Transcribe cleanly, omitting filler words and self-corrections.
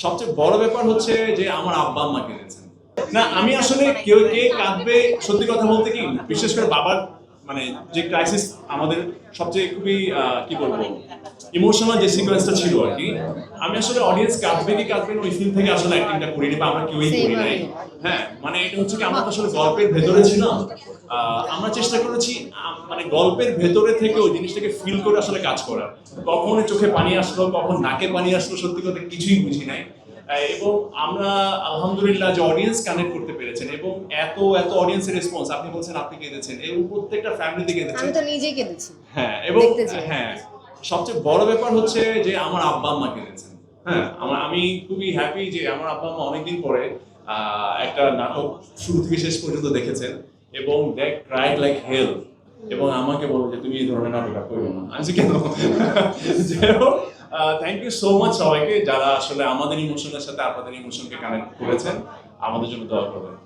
সবচেয়ে বড় ব্যাপার হচ্ছে যে আমার আব্বা আম্মা কেঁদেছেন। না আমি আসলে কেউ কে কাঁদবে, সত্যি কথা বলতে কি বিশেষ করে বাবার মানে যে ক্রাইসিস আমাদের সবচেয়ে খুবই কি বলবো ইমোশনাল যে সিকোয়েন্সটা ছিল আর কি। আমি আসলে অডিয়েন্স কাঁদবে কি কাঁদবে না ওই ফিল্ম থেকে আসলে অ্যাক্টিংটা করিনি বা আমরা কেউই করি নাই। হ্যাঁ মানে এটা হচ্ছে কি আমরা তো আসলে গল্পের ভেতরে ছিলাম। আমরা চেষ্টা করেছি মানে গল্পের ভেতরে থেকে ওই জিনিসটাকে ফিল করে আসলে কাজ করার। কখন চোখে পানি আসলো, কখন নাকে পানি আসলো, সত্যি কথা কিছুই বুঝি নাই। এবং আমরা আলহামদুলিল্লাহ যে অডিয়েন্স কানেক্ট করতে পেরেছেন এবং এত এত অডিয়েন্সের রেসপন্স, আপনি বলছেন আপনি কেঁদেছেন এবং প্রত্যেকটা ফ্যামিলিতে কেঁদেছেন। আমি তো নিজেই কেঁদেছি। হ্যাঁ এবং হ্যাঁ সবচেয়ে বড় ব্যাপার হচ্ছে যে আমার আব্বা আম্মা কেঁদেছেন। হ্যাঁ আমি খুবই হ্যাপি যে আমার আব্বা আম্মা অনেকদিন পরে একটা নাটক শুরু থেকে শেষ পর্যন্ত দেখেছেন এবং দে ক্রাইড লাইক হেল এবং আমাকে বলো যে তুমি এই ধরনের নাটক করো না। আমি কেন যাই হোক থ্যাংক ইউ সো মাচ সবাইকে যারা আসলে আমাদের ইমোশনের সাথে আপনাদের ইমোশনকে কানেক্ট করেছেন। আমাদের জন্য দোয়া করবেন।